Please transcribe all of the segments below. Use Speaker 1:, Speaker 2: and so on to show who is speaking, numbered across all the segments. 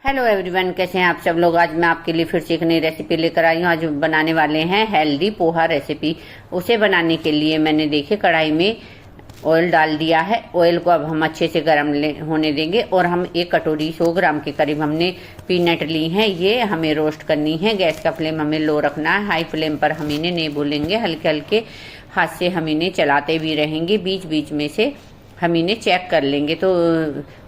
Speaker 1: Hello everyone, कैसे हैं आप सब लोग। आज मैं आपके लिए फिर से एक नई रेसिपी लेकर आई हूँ। आज बनाने वाले हैं हेल्दी पोहा रेसिपी। उसे बनाने के लिए मैंने देखिए कढ़ाई में ऑयल डाल दिया है। ऑयल को अब हम अच्छे से गर्म होने देंगे और हम 1 कटोरी 100 ग्राम के करीब हमने पीनट ली हैं। ये हमें रोस्ट करनी है। गैस का फ्लेम हमें लो रखना है। हाई फ्लेम पर हम इन्हें नहीं भूलेंगे। हल्के हल्के हाथ से हम इन्हें चलाते भी रहेंगे। बीच बीच में से हम इन्हें चेक कर लेंगे। तो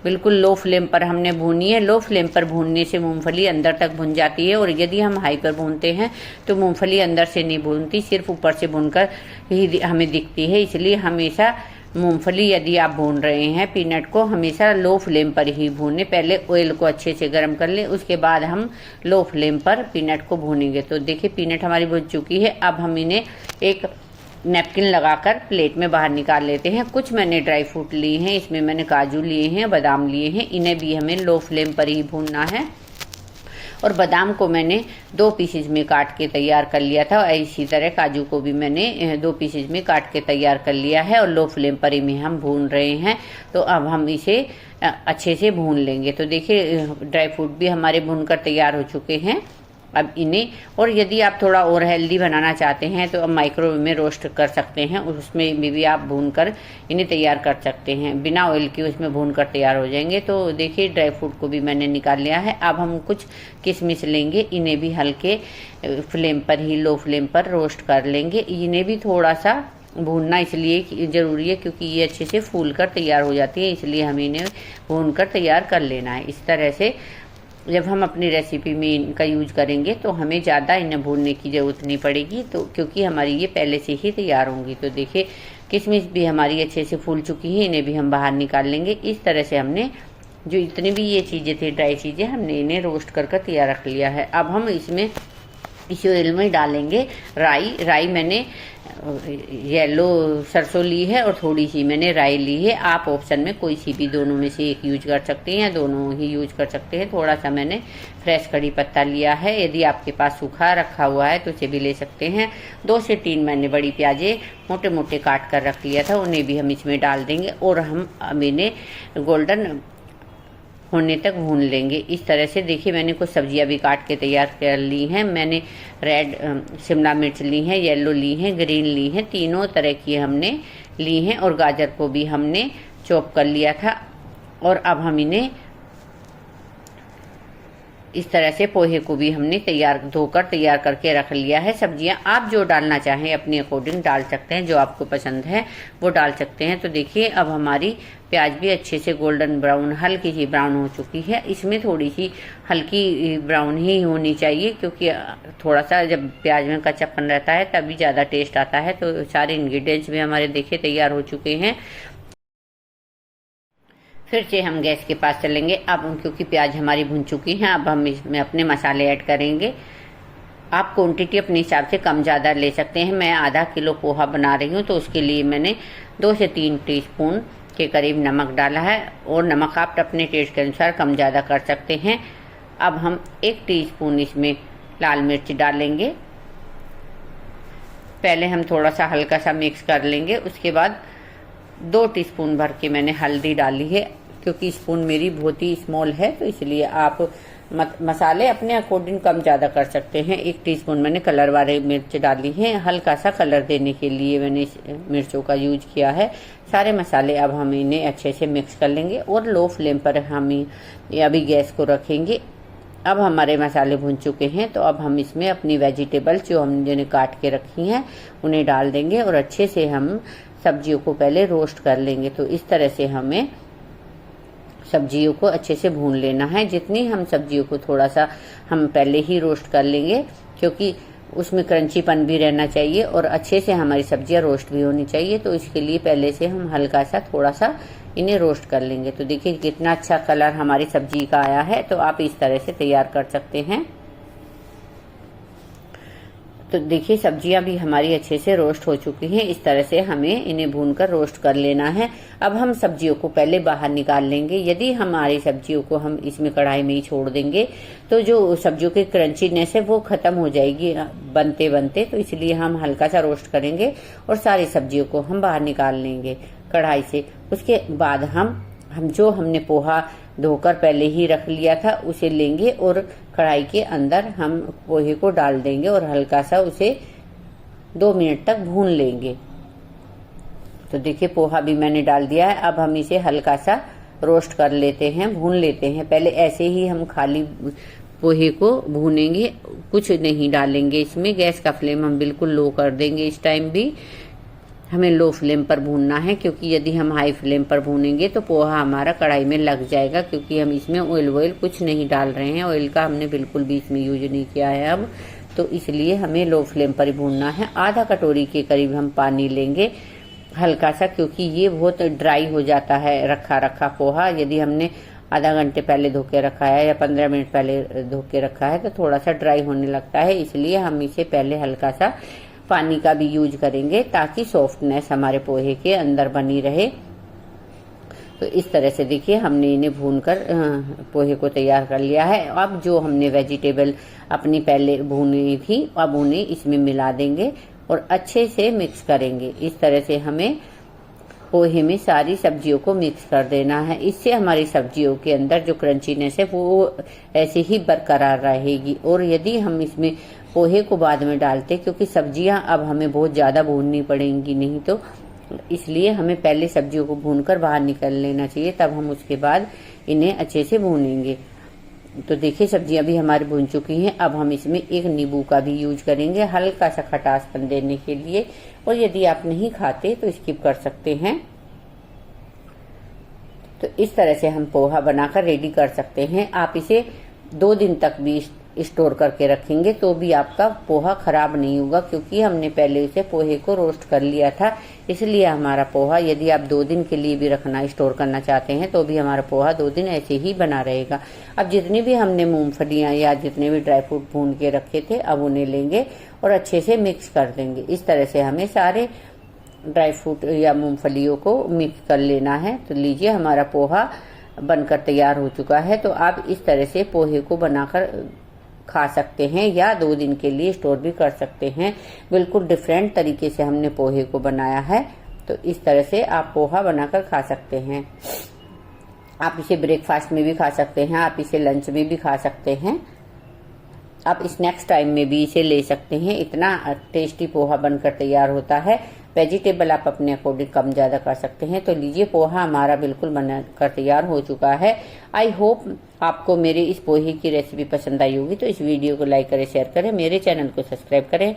Speaker 1: बिल्कुल लो फ्लेम पर हमने भूनी है। लो फ्लेम पर भूनने से मूंगफली अंदर तक भुन जाती है और यदि हम हाई पर भूनते हैं तो मूंगफली अंदर से नहीं भूनती, सिर्फ ऊपर से भूनकर ही हमें दिखती है। इसलिए हमेशा मूंगफली यदि आप भून रहे हैं पीनट को, हमेशा लो फ्लेम पर ही भूनें। पहले ऑयल को अच्छे से गर्म कर लें, उसके बाद हम लो फ्लेम पर पीनट को भूनेंगे। तो देखिए पीनट हमारी भुन चुकी है। अब हम इन्हें एक नैपकिन लगाकर प्लेट में बाहर निकाल लेते हैं। कुछ मैंने ड्राई फ्रूट लिए हैं, इसमें मैंने काजू लिए हैं, बादाम लिए हैं। इन्हें भी हमें लो फ्लेम पर ही भूनना है। और बादाम को मैंने 2 पीसेज में काट के तैयार कर लिया था। इसी तरह काजू को भी मैंने 2 पीसेज में काट के तैयार कर लिया है और लो फ्लेम पर ही में हम भून रहे हैं। तो अब हम इसे अच्छे से भून लेंगे। तो देखिए ड्राई फ्रूट भी हमारे भूनकर तैयार हो चुके हैं। अब इन्हें, और यदि आप थोड़ा और हेल्दी बनाना चाहते हैं तो अब माइक्रोवेव में रोस्ट कर सकते हैं। उसमें भी आप भूनकर इन्हें तैयार कर सकते हैं। बिना ऑयल के उसमें भूनकर तैयार हो जाएंगे। तो देखिए ड्राई फ्रूट को भी मैंने निकाल लिया है। अब हम कुछ किशमिश लेंगे। इन्हें भी हल्के फ्लेम पर ही, लो फ्लेम पर रोस्ट कर लेंगे। इन्हें भी थोड़ा सा भूनना इसलिए ज़रूरी है क्योंकि ये अच्छे से फूल कर तैयार हो जाती है, इसलिए हमें इन्हें भून कर तैयार कर लेना है। इस तरह से जब हम अपनी रेसिपी में इनका यूज करेंगे तो हमें ज़्यादा इन्हें भूनने की ज़रूरत नहीं पड़ेगी, तो क्योंकि हमारी ये पहले से ही तैयार होंगी। तो देखिए किशमिश भी हमारी अच्छे से फूल चुकी है। इन्हें भी हम बाहर निकाल लेंगे। इस तरह से हमने जो इतनी भी ये चीज़ें थी, ड्राई चीज़ें, हमने इन्हें रोस्ट कर तैयार रख लिया है। अब हम इसमें इस ऑयल में डालेंगे राई मैंने येलो सरसों ली है और थोड़ी सी मैंने राई ली है। आप ऑप्शन में कोई सी भी दोनों में से एक यूज कर सकते हैं, दोनों ही यूज कर सकते हैं। थोड़ा सा मैंने फ्रेश कड़ी पत्ता लिया है। यदि आपके पास सूखा रखा हुआ है तो उसे भी ले सकते हैं। 2 से 3 मैंने बड़ी प्याजें मोटे मोटे काट कर रख लिया था, उन्हें भी हम इसमें डाल देंगे और हम इन्हें गोल्डन होने तक भून लेंगे। इस तरह से देखिए मैंने कुछ सब्जियां भी काट के तैयार कर ली हैं। मैंने रेड शिमला मिर्च ली हैं, येलो ली हैं, ग्रीन ली हैं, तीनों तरह की हमने ली हैं। और गाजर को भी हमने चॉप कर लिया था। और अब हम इन्हें इस तरह से पोहे को भी हमने धोकर तैयार करके रख लिया है। सब्जियां आप जो डालना चाहें अपने अकॉर्डिंग डाल सकते हैं, जो आपको पसंद है वो डाल सकते हैं। तो देखिए अब हमारी प्याज भी अच्छे से गोल्डन ब्राउन, हल्की सी ब्राउन हो चुकी है। इसमें थोड़ी सी हल्की ब्राउन ही होनी चाहिए क्योंकि थोड़ा सा जब प्याज में कच्चापन रहता है तभी ज़्यादा टेस्ट आता है। तो सारे इंग्रेडिएंट्स भी हमारे देखिए तैयार हो चुके हैं। फिर से हम गैस के पास चलेंगे। अब क्योंकि प्याज हमारी भुन चुकी हैं, अब हम इसमें अपने मसाले ऐड करेंगे। आप क्वांटिटी अपने हिसाब से कम ज़्यादा ले सकते हैं। मैं आधा किलो पोहा बना रही हूँ तो उसके लिए मैंने 2 से 3 टीस्पून के करीब नमक डाला है और नमक आप अपने टेस्ट के अनुसार कम ज़्यादा कर सकते हैं। अब हम 1 टीस्पून इसमें लाल मिर्च डालेंगे। पहले हम थोड़ा सा हल्का सा मिक्स कर लेंगे। उसके बाद 2 टीस्पून भर के मैंने हल्दी डाली है। क्योंकि स्पून मेरी बहुत ही स्मॉल है तो इसलिए आप मसाले अपने अकॉर्डिंग कम ज़्यादा कर सकते हैं। 1 टीस्पून मैंने कलर वाले मिर्च डाली है, हल्का सा कलर देने के लिए मैंने इस मिर्चों का यूज किया है। सारे मसाले अब हम इन्हें अच्छे से मिक्स कर लेंगे और लो फ्लेम पर हम अभी गैस को रखेंगे। अब हमारे मसाले भुन चुके हैं तो अब हम इसमें अपनी वेजिटेबल्स जो हमने काट के रखी हैं उन्हें डाल देंगे और अच्छे से हम सब्जियों को पहले रोस्ट कर लेंगे। तो इस तरह से हमें सब्जियों को अच्छे से भून लेना है। जितनी हम सब्जियों को थोड़ा सा हम पहले ही रोस्ट कर लेंगे क्योंकि उसमें क्रंचीपन भी रहना चाहिए और अच्छे से हमारी सब्जियां रोस्ट भी होनी चाहिए। तो इसके लिए पहले से हम हल्का सा थोड़ा सा इन्हें रोस्ट कर लेंगे। तो देखिए कितना अच्छा कलर हमारी सब्जी का आया है। तो आप इस तरह से तैयार कर सकते हैं। तो देखिए सब्जियां भी हमारी अच्छे से रोस्ट हो चुकी हैं। इस तरह से हमें इन्हें भूनकर रोस्ट कर लेना है। अब हम सब्जियों को पहले बाहर निकाल लेंगे। यदि हमारी सब्जियों को हम इसमें कढ़ाई में ही छोड़ देंगे तो जो सब्जियों की क्रंचीनेस है वो खत्म हो जाएगी बनते बनते। तो इसलिए हम हल्का सा रोस्ट करेंगे और सारी सब्जियों को हम बाहर निकाल लेंगे कढ़ाई से। उसके बाद हम जो हमने पोहा धोकर पहले ही रख लिया था, उसे लेंगे और कढ़ाई के अंदर हम पोहे को डाल देंगे और हल्का सा उसे 2 मिनट तक भून लेंगे। तो देखिए पोहा भी मैंने डाल दिया है। अब हम इसे हल्का सा रोस्ट कर लेते हैं, भून लेते हैं। पहले ऐसे ही हम खाली पोहे को भूनेंगे, कुछ नहीं डालेंगे इसमें। गैस का फ्लेम हम बिल्कुल लो कर देंगे। इस टाइम भी हमें लो फ्लेम पर भूनना है, क्योंकि यदि हम हाई फ्लेम पर भूनेंगे तो पोहा हमारा कढ़ाई में लग जाएगा, क्योंकि हम इसमें ऑयल कुछ नहीं डाल रहे हैं। ऑयल का हमने बिल्कुल भी इसमें यूज नहीं किया है अब, तो इसलिए हमें लो फ्लेम पर ही भूनना है। आधा कटोरी के करीब हम पानी लेंगे हल्का सा, क्योंकि ये बहुत ड्राई हो जाता है रखा रखा पोहा। यदि हमने आधा घंटे पहले धो के रखा है या 15 मिनट पहले धो के रखा है तो थोड़ा सा ड्राई होने लगता है, इसलिए हम इसे पहले हल्का सा पानी का भी यूज करेंगे ताकि सॉफ्टनेस हमारे पोहे के अंदर बनी रहे। तो इस तरह से देखिए हमने इन्हें भूनकर पोहे को तैयार कर लिया है। अब जो हमने वेजिटेबल अपनी पहले भूनी थी, अब उन्हें इसमें मिला देंगे और अच्छे से मिक्स करेंगे। इस तरह से हमें पोहे में सारी सब्जियों को मिक्स कर देना है। इससे हमारी सब्जियों के अंदर जो क्रंचीनेस है वो ऐसे ही बरकरार रहेगी। और यदि हम इसमें पोहे को बाद में डालते, क्योंकि सब्जियां अब हमें बहुत ज्यादा भूननी पड़ेंगी नहीं, तो इसलिए हमें पहले सब्जियों को भूनकर बाहर निकल लेना चाहिए, तब हम उसके बाद इन्हें अच्छे से भूनेंगे। तो देखिए सब्जियां भी हमारी भून चुकी हैं। अब हम इसमें एक नींबू का भी यूज करेंगे हल्का सा खटासपन देने के लिए, और यदि आप नहीं खाते तो स्किप कर सकते हैं। तो इस तरह से हम पोहा बनाकर रेडी कर सकते हैं। आप इसे 2 दिन तक भी स्टोर करके रखेंगे तो भी आपका पोहा खराब नहीं होगा, क्योंकि हमने पहले उसे पोहे को रोस्ट कर लिया था। इसलिए हमारा पोहा, यदि आप 2 दिन के लिए भी रखना स्टोर करना चाहते हैं तो भी हमारा पोहा 2 दिन ऐसे ही बना रहेगा। अब जितनी भी हमने मूंगफलियां या जितने भी ड्राई फ्रूट भून के रखे थे, अब उन्हें लेंगे और अच्छे से मिक्स कर देंगे। इस तरह से हमें सारे ड्राई फ्रूट या मूंगफलियों को मिक्स कर लेना है। तो लीजिए हमारा पोहा बनकर तैयार हो चुका है। तो आप इस तरह से पोहे को बनाकर खा सकते हैं या 2 दिन के लिए स्टोर भी कर सकते हैं। बिल्कुल डिफरेंट तरीके से हमने पोहे को बनाया है। तो इस तरह से आप पोहा बनाकर खा सकते हैं। आप इसे ब्रेकफास्ट में भी खा सकते हैं, आप इसे लंच में भी खा सकते हैं, आप स्नैक्स टाइम में भी इसे ले सकते हैं। इतना टेस्टी पोहा बनकर तैयार होता है। वेजिटेबल आप अपने अकॉर्डिंग कम ज्यादा कर सकते हैं। तो लीजिए पोहा हमारा बिल्कुल बनकर तैयार हो चुका है। आई होप आपको मेरे इस पोहे की रेसिपी पसंद आई होगी। तो इस वीडियो को लाइक करें, शेयर करें, मेरे चैनल को सब्सक्राइब करें